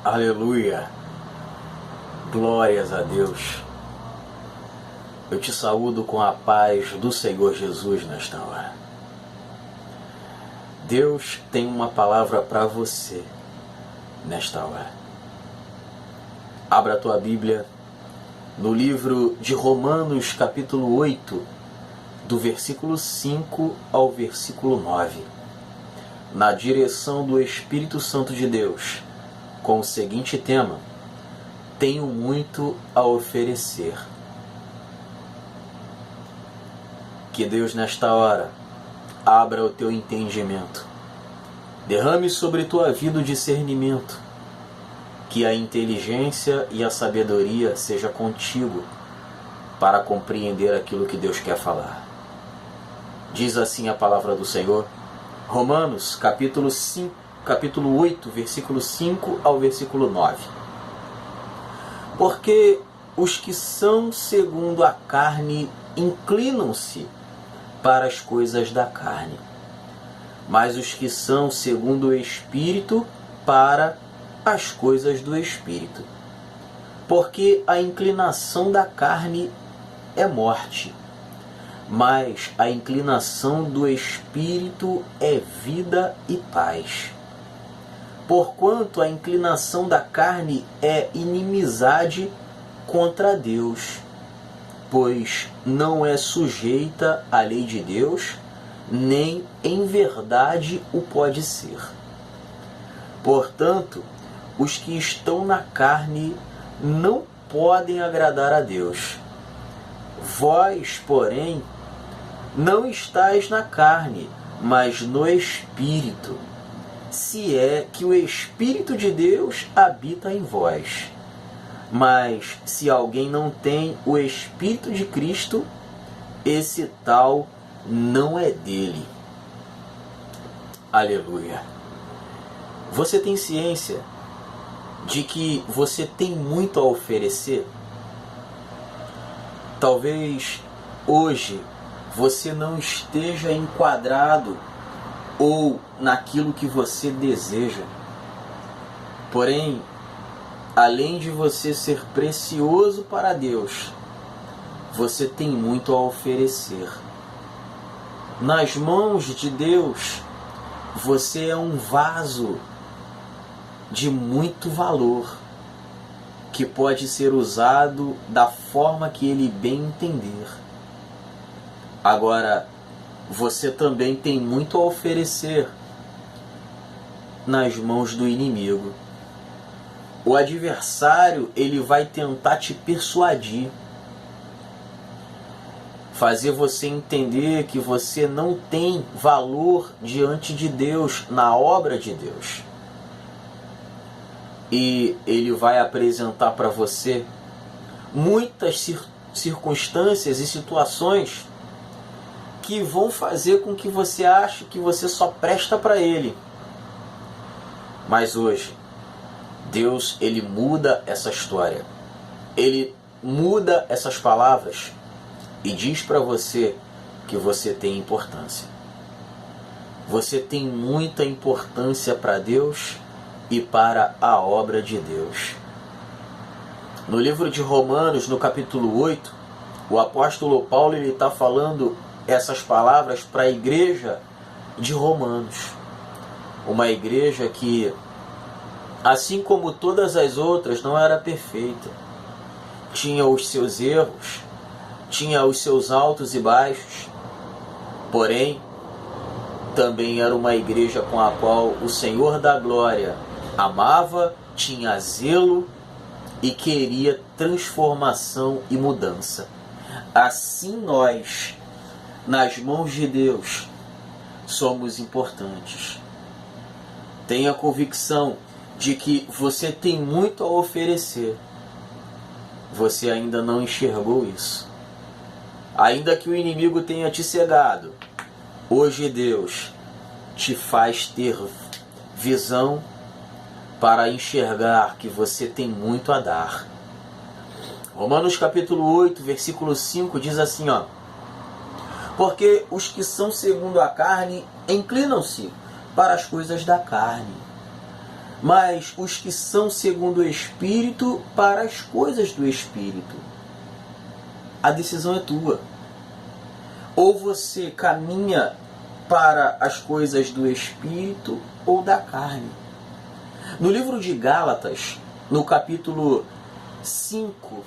Aleluia, glórias a Deus. Eu te saúdo com a paz do Senhor Jesus nesta hora. Deus tem uma palavra para você nesta hora. Abra a tua Bíblia no livro de Romanos, capítulo 8, do versículo 5 ao versículo 9, na direção do Espírito Santo de Deus, com o seguinte tema: tenho muito a oferecer. Que Deus nesta hora abra o teu entendimento, derrame sobre tua vida o discernimento, que a inteligência e a sabedoria seja contigo para compreender aquilo que Deus quer falar. Diz assim a palavra do Senhor, Romanos capítulo 8, versículo 5 ao versículo 9. Porque os que são segundo a carne inclinam-se para as coisas da carne, mas os que são segundo o Espírito para as coisas do Espírito. Porque a inclinação da carne é morte, mas a inclinação do Espírito é vida e paz. Porquanto a inclinação da carne é inimizade contra Deus, pois não é sujeita à lei de Deus, nem em verdade o pode ser. Portanto, os que estão na carne não podem agradar a Deus. Vós, porém, não estáis na carne, mas no Espírito, se é que o Espírito de Deus habita em vós. Mas se alguém não tem o Espírito de Cristo, esse tal não é dele. Aleluia. Você tem ciência de que você tem muito a oferecer? Talvez hoje você não esteja enquadrado ou naquilo que você deseja. Porém, além de você ser precioso para Deus, você tem muito a oferecer. Nas mãos de Deus, você é um vaso de muito valor, que pode ser usado da forma que Ele bem entender. Agora, você também tem muito a oferecer nas mãos do inimigo. O adversário, ele vai tentar te persuadir, fazer você entender que você não tem valor diante de Deus, na obra de Deus. E ele vai apresentar para você muitas circunstâncias e situações que vão fazer com que você ache que você só presta para ele. Mas hoje, Deus, ele muda essa história. Ele muda essas palavras e diz para você que você tem importância. Você tem muita importância para Deus e para a obra de Deus. No livro de Romanos, no capítulo 8, o apóstolo Paulo está falando essas palavras para a igreja de Romanos. Uma igreja que, assim como todas as outras, não era perfeita. Tinha os seus erros, tinha os seus altos e baixos. Porém, também era uma igreja com a qual o Senhor da Glória amava, tinha zelo e queria transformação e mudança. Assim nós, nas mãos de Deus, somos importantes. Tenha convicção de que você tem muito a oferecer. Você ainda não enxergou isso. Ainda que o inimigo tenha te cegado, hoje Deus te faz ter visão para enxergar que você tem muito a dar. Romanos capítulo 8, versículo 5 diz assim, porque os que são segundo a carne inclinam-se para as coisas da carne, mas os que são segundo o Espírito para as coisas do Espírito. A decisão é tua. Ou você caminha para as coisas do Espírito ou da carne. No livro de Gálatas, no capítulo 5,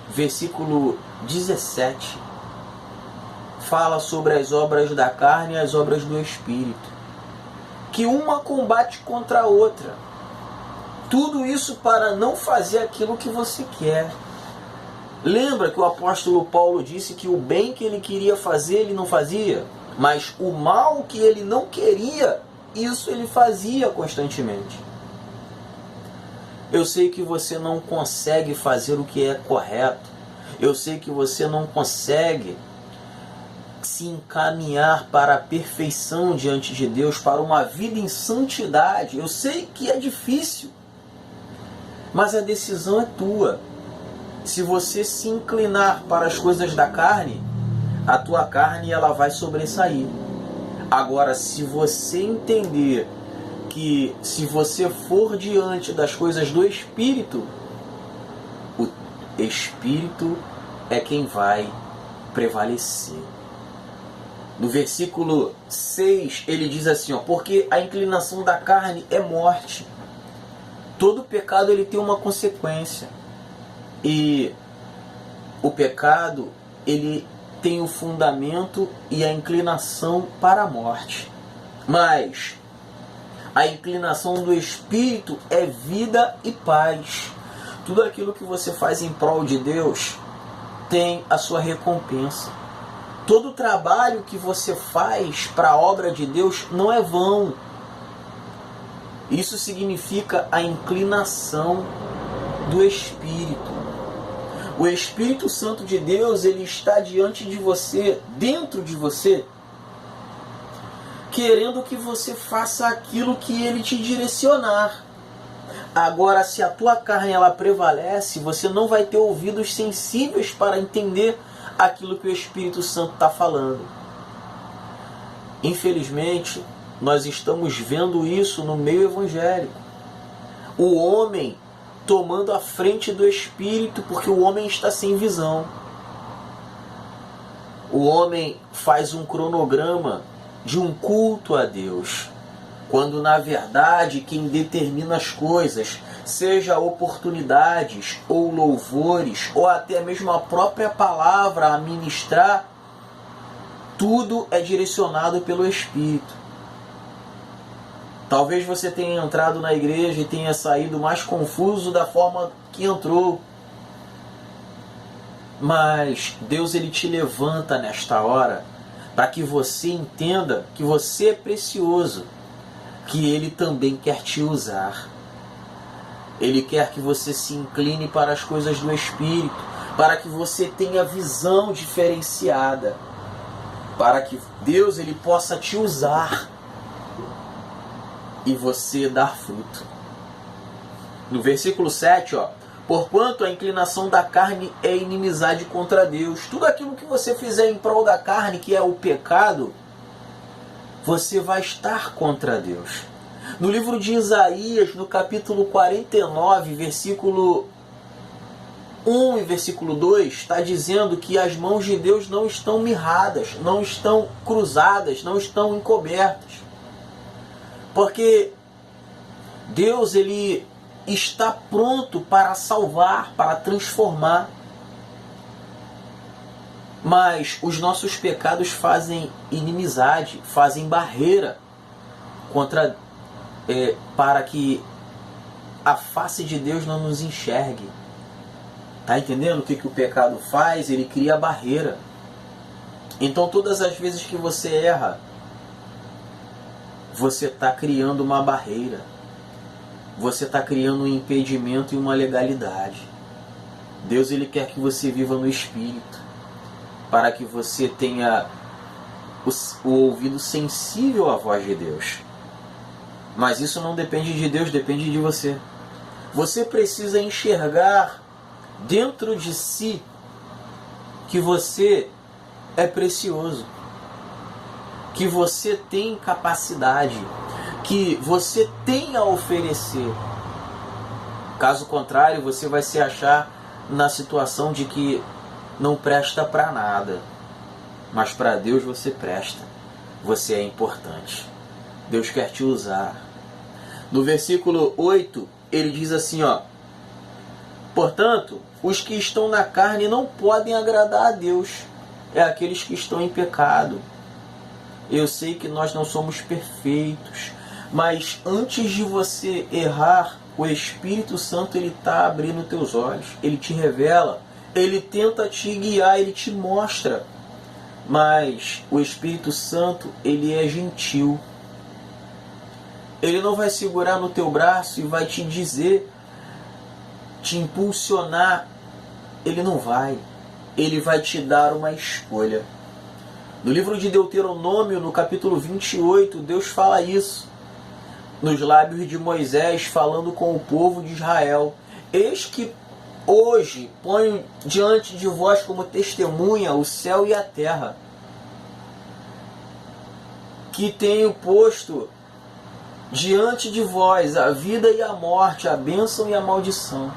versículo 17, fala sobre as obras da carne e as obras do Espírito, que uma combate contra a outra. Tudo isso para não fazer aquilo que você quer. Lembra que o apóstolo Paulo disse que o bem que ele queria fazer, ele não fazia? Mas o mal que ele não queria, isso ele fazia constantemente. Eu sei que você não consegue fazer o que é correto. Eu sei que você não consegue se encaminhar para a perfeição diante de Deus, para uma vida em santidade. Eu sei que é difícil, mas a decisão é tua. Se você se inclinar para as coisas da carne, a tua carne ela vai sobressair. Agora, se você entender que se você for diante das coisas do Espírito, o Espírito é quem vai prevalecer. No versículo 6 ele diz assim, porque a inclinação da carne é morte. Todo pecado ele tem uma consequência. E o pecado ele tem o fundamento e a inclinação para a morte. Mas a inclinação do Espírito é vida e paz. Tudo aquilo que você faz em prol de Deus tem a sua recompensa. Todo trabalho que você faz para a obra de Deus não é vão. Isso significa a inclinação do Espírito. O Espírito Santo de Deus, ele está diante de você, dentro de você, querendo que você faça aquilo que ele te direcionar. Agora, se a tua carne ela prevalece, você não vai ter ouvidos sensíveis para entender aquilo que o Espírito Santo está falando. Infelizmente, nós estamos vendo isso no meio evangélico. O homem tomando a frente do Espírito, porque o homem está sem visão. O homem faz um cronograma de um culto a Deus, quando na verdade quem determina as coisas, seja oportunidades ou louvores, ou até mesmo a própria palavra a ministrar, tudo é direcionado pelo Espírito. Talvez você tenha entrado na igreja e tenha saído mais confuso da forma que entrou. Mas Deus ele te levanta nesta hora para que você entenda que você é precioso, que Ele também quer te usar. Ele quer que você se incline para as coisas do Espírito, para que você tenha visão diferenciada, para que Deus ele possa te usar e você dar fruto. No versículo 7, porquanto a inclinação da carne é inimizade contra Deus. Tudo aquilo que você fizer em prol da carne, que é o pecado, você vai estar contra Deus. No livro de Isaías, no capítulo 49, versículo 1 e versículo 2, está dizendo que as mãos de Deus não estão mirradas, não estão cruzadas, não estão encobertas. Porque Deus ele está pronto para salvar, para transformar. Mas os nossos pecados fazem inimizade, fazem barreira contra, para que a face de Deus não nos enxergue. Está entendendo o que o pecado faz? Ele cria barreira. Então todas as vezes que você erra, você está criando uma barreira. Você está criando um impedimento e uma legalidade. Deus ele quer que você viva no Espírito, para que você tenha o ouvido sensível à voz de Deus. Mas isso não depende de Deus, depende de você. Você precisa enxergar dentro de si que você é precioso, que você tem capacidade, que você tem a oferecer. Caso contrário, você vai se achar na situação de que não presta para nada. Mas para Deus você presta. Você é importante. Deus quer te usar. No versículo 8, ele diz assim, ó: portanto, os que estão na carne não podem agradar a Deus. É aqueles que estão em pecado. Eu sei que nós não somos perfeitos, mas antes de você errar, o Espírito Santo ele está abrindo teus olhos. Ele te revela, ele tenta te guiar, ele te mostra. Mas o Espírito Santo, ele é gentil. Ele não vai segurar no teu braço e vai te dizer, te impulsionar. Ele não vai. Ele vai te dar uma escolha. No livro de Deuteronômio, no capítulo 28, Deus fala isso. Nos lábios de Moisés, falando com o povo de Israel. Eis que hoje ponho diante de vós como testemunha o céu e a terra, que tenho posto diante de vós a vida e a morte, a bênção e a maldição.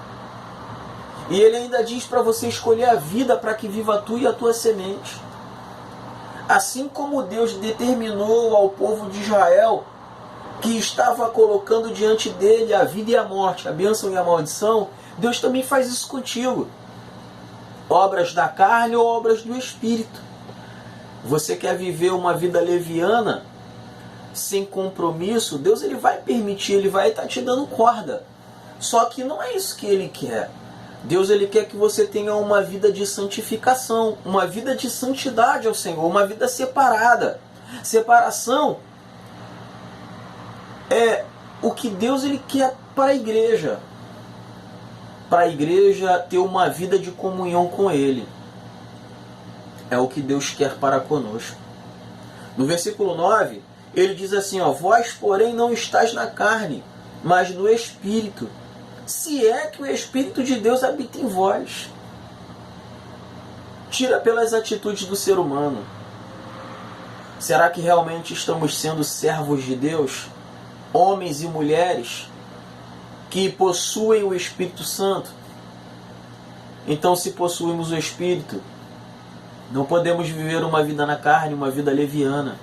E ele ainda diz para você escolher a vida para que viva tu e a tua semente. Assim como Deus determinou ao povo de Israel que estava colocando diante dele a vida e a morte, a bênção e a maldição, Deus também faz isso contigo. Obras da carne ou obras do Espírito. Você quer viver uma vida leviana, sem compromisso, Deus ele vai permitir, ele vai estar te dando corda. Só que não é isso que ele quer. Deus ele quer que você tenha uma vida de santificação, uma vida de santidade ao Senhor, uma vida separada. Separação é o que Deus ele quer para a igreja. Para a igreja ter uma vida de comunhão com Ele. É o que Deus quer para conosco. No versículo 9, ele diz assim, ó: vós, porém, não estáis na carne, mas no Espírito. Se é que o Espírito de Deus habita em vós. Tira pelas atitudes do ser humano. Será que realmente estamos sendo servos de Deus? Homens e mulheres que possuem o Espírito Santo? Então, se possuímos o Espírito, não podemos viver uma vida na carne, uma vida leviana.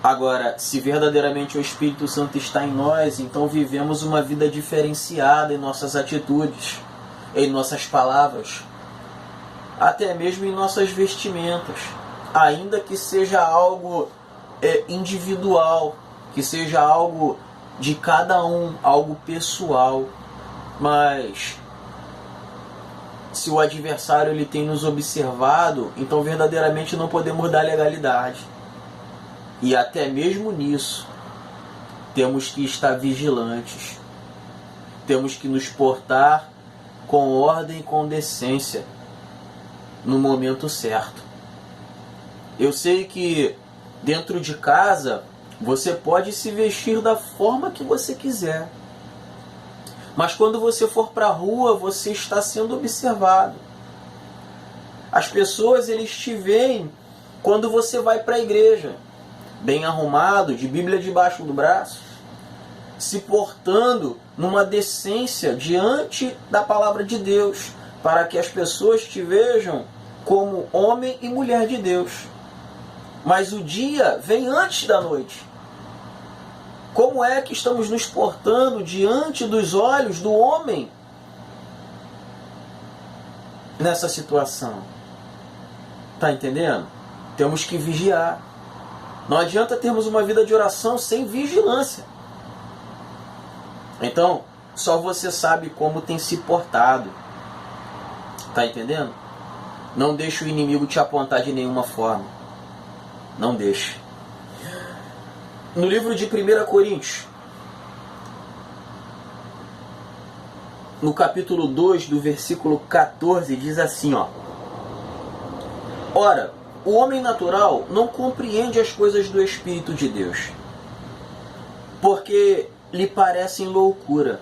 Agora, se verdadeiramente o Espírito Santo está em nós, então vivemos uma vida diferenciada em nossas atitudes, em nossas palavras, até mesmo em nossas vestimentas, ainda que seja algo individual, que seja algo de cada um, algo pessoal. Mas se o adversário ele tem nos observado, então verdadeiramente não podemos dar legalidade. E até mesmo nisso, temos que estar vigilantes. Temos que nos portar com ordem e com decência no momento certo. Eu sei que dentro de casa você pode se vestir da forma que você quiser. Mas quando você for para a rua, você está sendo observado. As pessoas eles te veem quando você vai para a igreja, bem arrumado, de Bíblia debaixo do braço, se portando numa decência diante da palavra de Deus, para que as pessoas te vejam como homem e mulher de Deus. Mas o dia vem antes da noite. Como é que estamos nos portando diante dos olhos do homem nessa situação? Tá entendendo? Temos que vigiar. Não adianta termos uma vida de oração sem vigilância. Então, só você sabe como tem se portado. Tá entendendo? Não deixe o inimigo te apontar de nenhuma forma. Não deixe. No livro de 1 Coríntios, no capítulo 2, do versículo 14, diz assim, ó: ora, o homem natural não compreende as coisas do Espírito de Deus, porque lhe parecem loucura,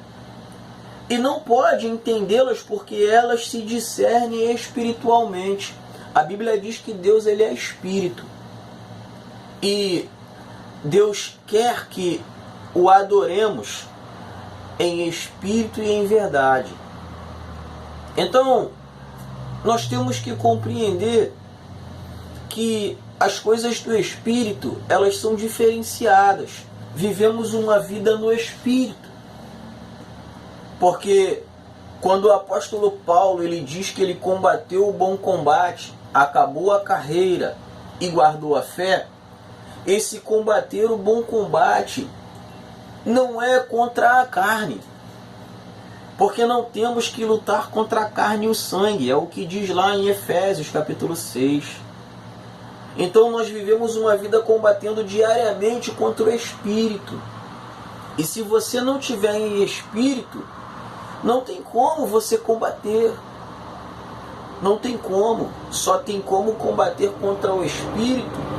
e não pode entendê-las porque elas se discernem espiritualmente. A Bíblia diz que Deus ele é Espírito. E Deus quer que o adoremos em espírito e em verdade. Então, nós temos que compreender que as coisas do espírito, elas são diferenciadas. Vivemos uma vida no espírito. Porque quando o apóstolo Paulo ele diz que ele combateu o bom combate, acabou a carreira e guardou a fé, esse combater o bom combate não é contra a carne. Porque não temos que lutar contra a carne e o sangue. É o que diz lá em Efésios capítulo 6. Então nós vivemos uma vida combatendo diariamente contra o espírito. E se você não tiver em espírito, não tem como você combater. Não tem como. Só tem como combater contra o espírito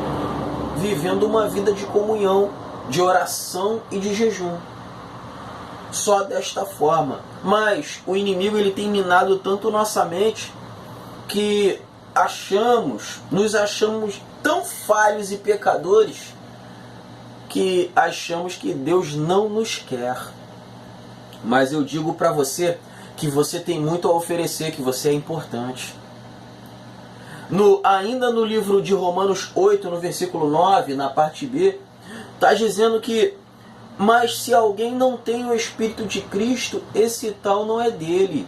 vivendo uma vida de comunhão, de oração e de jejum. Só desta forma. Mas o inimigo ele tem minado tanto nossa mente que nos achamos tão falhos e pecadores que achamos que Deus não nos quer. Mas eu digo para você que você tem muito a oferecer, que você é importante. Ainda no livro de Romanos 8, no versículo 9, na parte B, está dizendo que mas se alguém não tem o Espírito de Cristo, esse tal não é dele.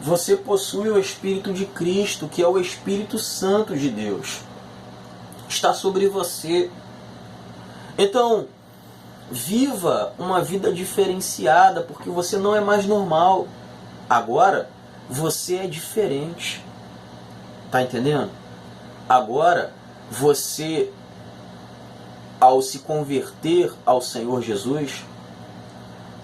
Você possui o Espírito de Cristo, que é o Espírito Santo de Deus. Está sobre você. Então, viva uma vida diferenciada, porque você não é mais normal. Agora, você é diferente. Tá entendendo? Agora, você, ao se converter ao Senhor Jesus,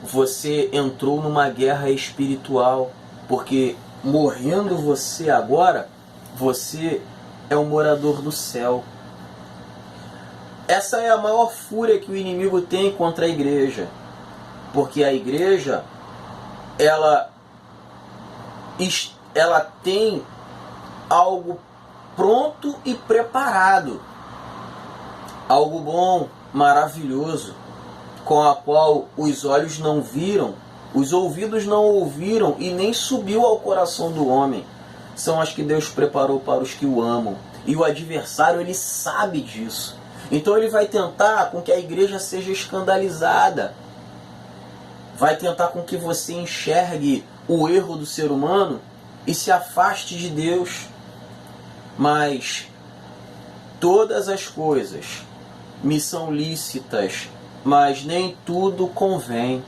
você entrou numa guerra espiritual, porque morrendo você agora, você é um morador do céu. Essa é a maior fúria que o inimigo tem contra a igreja, porque a igreja ela tem algo pronto e preparado, algo bom, maravilhoso, com a qual os olhos não viram, os ouvidos não ouviram e nem subiu ao coração do homem. São as que Deus preparou para os que o amam. E o adversário, ele sabe disso. Então ele vai tentar com que a igreja seja escandalizada. Vai tentar com que você enxergue o erro do ser humano e se afaste de Deus. Mas todas as coisas me são lícitas, mas nem tudo convém.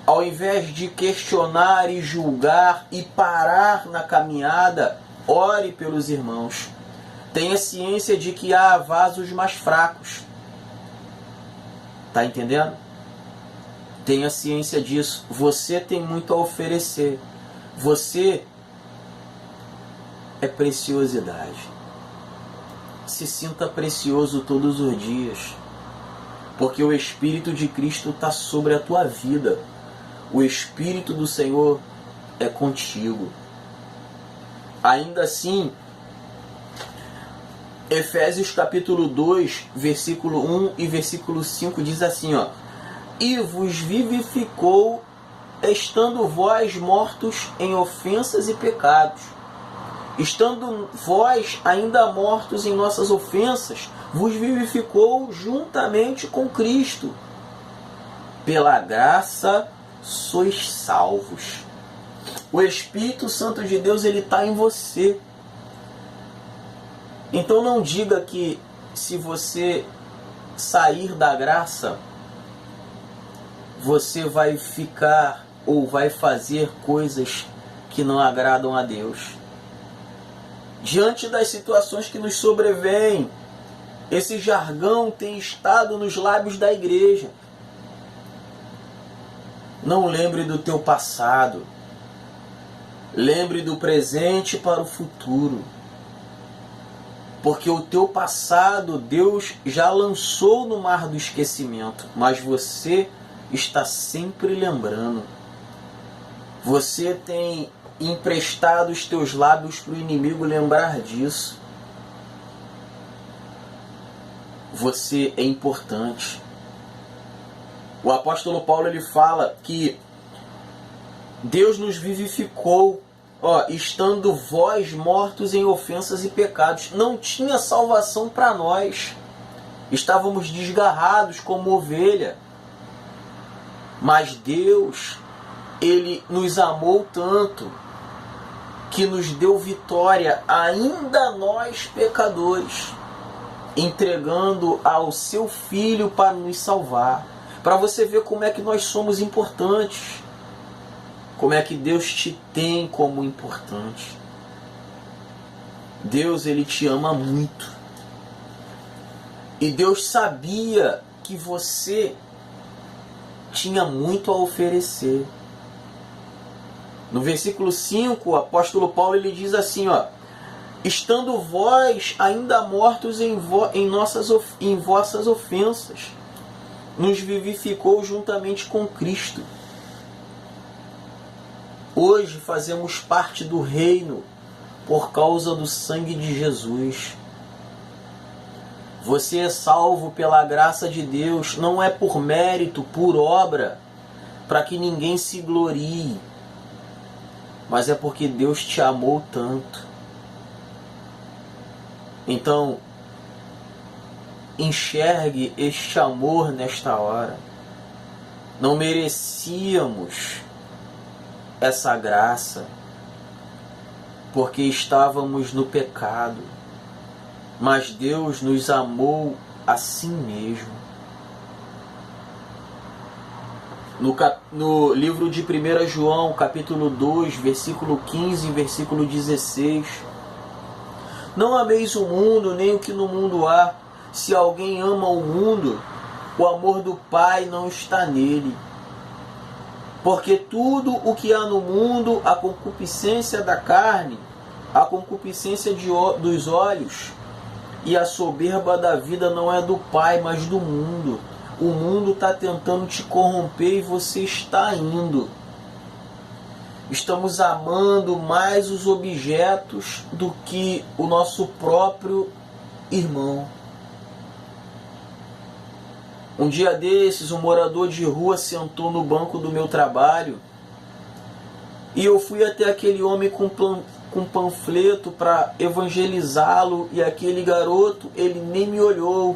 Ao invés de questionar e julgar e parar na caminhada, ore pelos irmãos. Tenha ciência de que há vasos mais fracos. Tá entendendo? Tenha ciência disso. Você tem muito a oferecer. Você é preciosidade. Se sinta precioso todos os dias, porque o Espírito de Cristo está sobre a tua vida. O Espírito do Senhor é contigo. Ainda assim, Efésios capítulo 2, versículo 1 e versículo 5 diz assim, ó: e vos vivificou, estando vós mortos em ofensas e pecados. Estando vós ainda mortos em nossas ofensas, vos vivificou juntamente com Cristo. Pela graça sois salvos. O Espírito Santo de Deus, ele está em você. Então não diga que se você sair da graça, você vai ficar ou vai fazer coisas que não agradam a Deus. Diante das situações que nos sobrevêm, esse jargão tem estado nos lábios da igreja. Não lembre do teu passado. Lembre do presente para o futuro. Porque o teu passado Deus já lançou no mar do esquecimento, mas você está sempre lembrando. Você tem emprestado os teus lábios para o inimigo lembrar disso. você é importante. O apóstolo Paulo ele fala que Deus nos vivificou, estando vós mortos em ofensas e pecados. Não tinha salvação para nós. Estávamos desgarrados como ovelha. Mas Deus, Ele nos amou tanto que nos deu vitória, ainda nós pecadores, entregando ao seu Filho para nos salvar. Para você ver como é que nós somos importantes. Como é que Deus te tem como importante. Deus, Ele te ama muito. E Deus sabia que você tinha muito a oferecer. No versículo 5, o apóstolo Paulo ele diz assim, estando vós ainda mortos em vossas ofensas, nos vivificou juntamente com Cristo. Hoje fazemos parte do reino por causa do sangue de Jesus. Você é salvo pela graça de Deus, não é por mérito, por obra, para que ninguém se glorie, mas é porque Deus te amou tanto. Então, enxergue este amor nesta hora. Não merecíamos essa graça, porque estávamos no pecado, mas Deus nos amou assim mesmo. No livro de 1 João, capítulo 2, versículo 15 e versículo 16. Não ameis o mundo, nem o que no mundo há. Se alguém ama o mundo, o amor do Pai não está nele. Porque tudo o que há no mundo, a concupiscência da carne, a concupiscência dos olhos e a soberba da vida não é do Pai, mas do mundo. O mundo está tentando te corromper e você está indo. Estamos amando mais os objetos do que o nosso próprio irmão. Um dia desses, um morador de rua sentou no banco do meu trabalho e eu fui até aquele homem com panfleto para evangelizá-lo e aquele garoto, ele nem me olhou.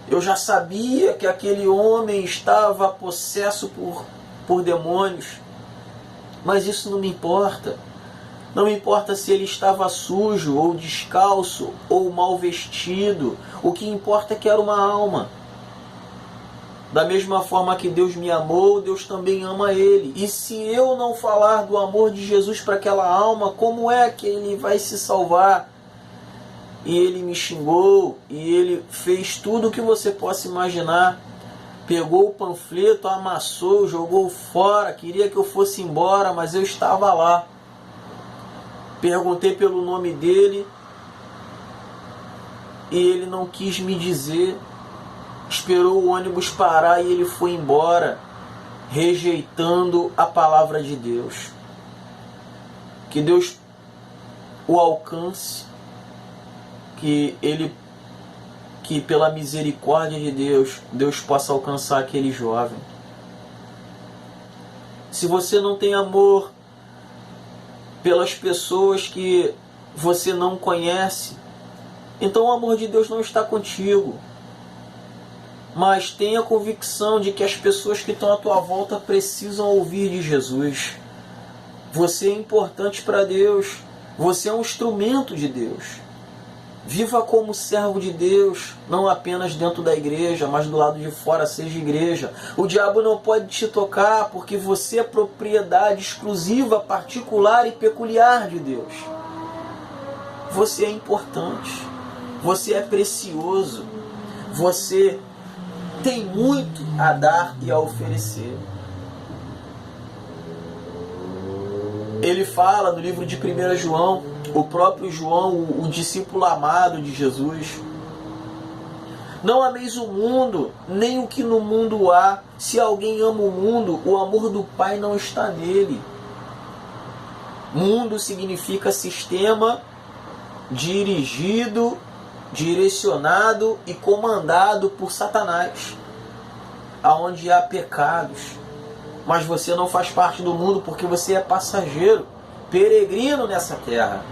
Eu já sabia que aquele homem estava possesso por demônios, mas isso não me importa. Não me importa se ele estava sujo, ou descalço, ou mal vestido. O que importa é que era uma alma. Da mesma forma que Deus me amou, Deus também ama ele. E se eu não falar do amor de Jesus para aquela alma, como é que ele vai se salvar? E ele me xingou, e ele fez tudo o que você possa imaginar. Pegou o panfleto, amassou, jogou fora, queria que eu fosse embora, mas eu estava lá. Perguntei pelo nome dele e ele não quis me dizer. Esperou o ônibus parar e ele foi embora, rejeitando a palavra de Deus. Que Deus o alcance, que pela misericórdia de Deus, Deus possa alcançar aquele jovem. Se você não tem amor pelas pessoas que você não conhece, então o amor de Deus não está contigo. Mas tenha convicção de que as pessoas que estão à tua volta precisam ouvir de Jesus. Você é importante para Deus. Você é um instrumento de Deus. Viva como servo de Deus, não apenas dentro da igreja, mas do lado de fora, seja igreja. O diabo não pode te tocar, porque você é propriedade exclusiva, particular e peculiar de Deus. Você é importante, você é precioso, você tem muito a dar e a oferecer. Ele fala no livro de 1 João, o próprio João, o discípulo amado de Jesus: não ameis o mundo, nem o que no mundo há. Se alguém ama o mundo, o amor do Pai não está nele. Mundo significa sistema dirigido direcionado e comandado por Satanás, aonde há pecados. Mas você não faz parte do mundo porque você é passageiro, peregrino nessa terra.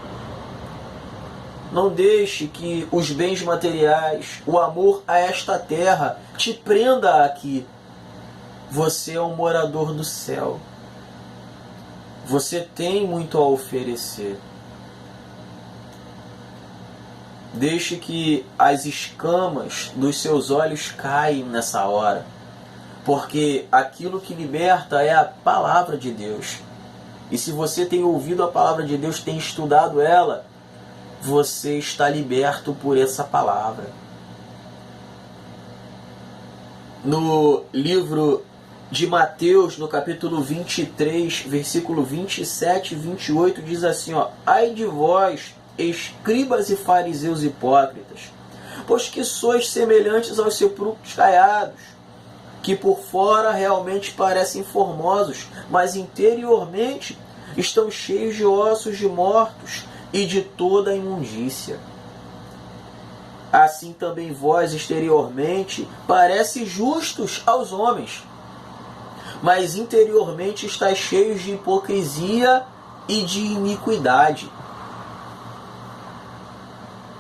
Não deixe que os bens materiais, o amor a esta terra te prenda aqui. Você é um morador do céu. Você tem muito a oferecer. Deixe que as escamas dos seus olhos caiam nessa hora, porque aquilo que liberta é a palavra de Deus. E se você tem ouvido a palavra de Deus, tem estudado ela, você está liberto por essa palavra. No livro de Mateus, no capítulo 23, versículo 27 e 28, diz assim, ai de vós, escribas e fariseus hipócritas, pois que sois semelhantes aos sepulcros caiados, que por fora realmente parecem formosos, mas interiormente estão cheios de ossos de mortos e de toda a imundícia. Assim também vós exteriormente parece justos aos homens, mas interiormente estáis cheios de hipocrisia e de iniquidade.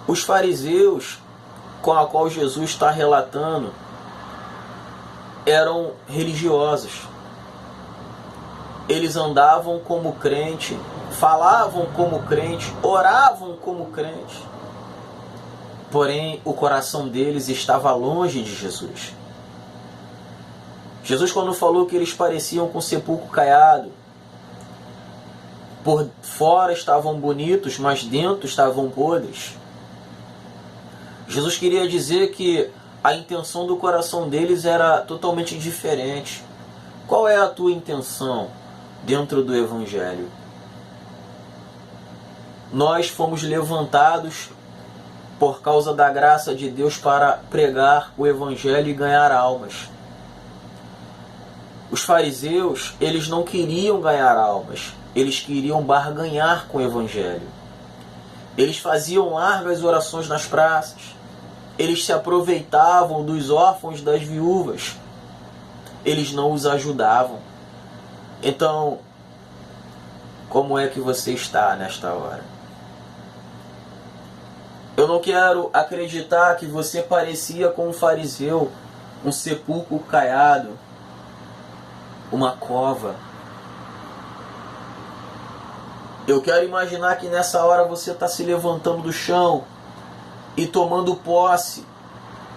Os fariseus, com a qual Jesus está relatando, eram religiosos. Eles andavam como crente, falavam como crente, oravam como crente. Porém, o coração deles estava longe de Jesus. Jesus, quando falou que eles pareciam com sepulcro caiado, por fora estavam bonitos, mas dentro estavam podres. Jesus queria dizer que a intenção do coração deles era totalmente diferente. Qual é a tua intenção dentro do Evangelho? Nós fomos levantados por causa da graça de Deus para pregar o Evangelho e ganhar almas. Os fariseus, eles não queriam ganhar almas, eles queriam barganhar com o Evangelho. Eles faziam largas orações nas praças, eles se aproveitavam dos órfãos, das viúvas, eles não os ajudavam. Então, como é que você está nesta hora? Eu não quero acreditar que você parecia com um fariseu, um sepulcro caiado, uma cova. Eu quero imaginar que nessa hora você está se levantando do chão e tomando posse,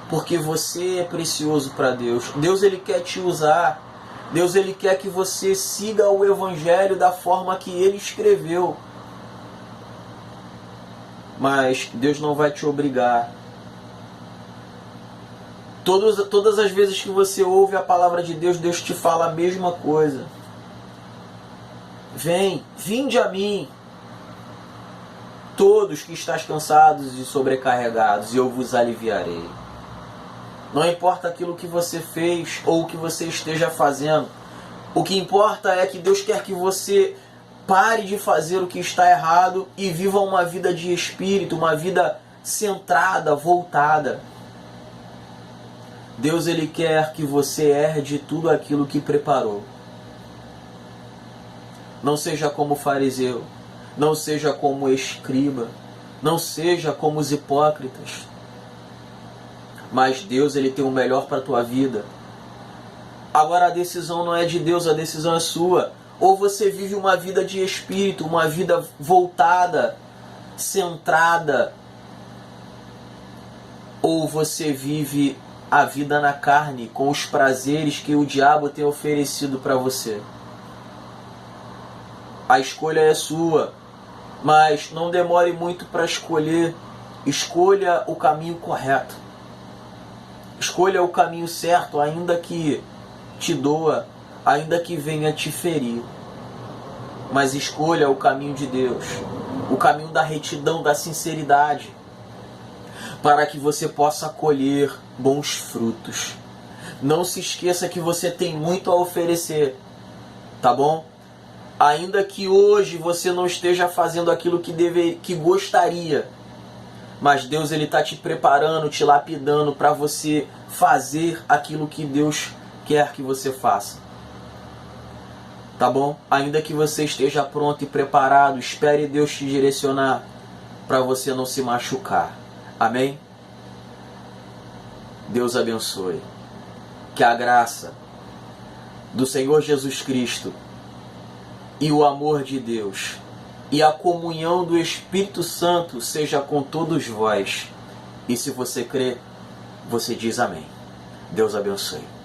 porque você é precioso para Deus. Deus, ele quer te usar. Deus, ele quer que você siga o Evangelho da forma que ele escreveu. Mas Deus não vai te obrigar. Todas as vezes que você ouve a palavra de Deus, Deus te fala a mesma coisa. Vinde a mim, todos que estáis cansados e sobrecarregados, e eu vos aliviarei. Não importa aquilo que você fez ou o que você esteja fazendo. O que importa é que Deus quer que você pare de fazer o que está errado e viva uma vida de espírito, uma vida centrada, voltada. Deus, ele quer que você herde tudo aquilo que preparou. Não seja como fariseu, não seja como escriba, não seja como os hipócritas. Mas Deus, ele tem o melhor para a tua vida. Agora a decisão não é de Deus, a decisão é sua. Ou você vive uma vida de espírito, uma vida voltada, centrada, ou você vive a vida na carne, com os prazeres que o diabo tem oferecido para você. A escolha é sua, mas não demore muito para escolher. Escolha o caminho correto. Escolha o caminho certo, ainda que te doa, ainda que venha te ferir. Mas escolha o caminho de Deus, o caminho da retidão, da sinceridade, para que você possa colher bons frutos. Não se esqueça que você tem muito a oferecer, tá bom? Ainda que hoje você não esteja fazendo aquilo que gostaria, mas Deus ele está te preparando, te lapidando para você fazer aquilo que Deus quer que você faça. Tá bom? Ainda que você esteja pronto e preparado, espere Deus te direcionar para você não se machucar. Amém? Deus abençoe. Que a graça do Senhor Jesus Cristo e o amor de Deus e a comunhão do Espírito Santo seja com todos vós. E se você crê, você diz amém. Deus abençoe.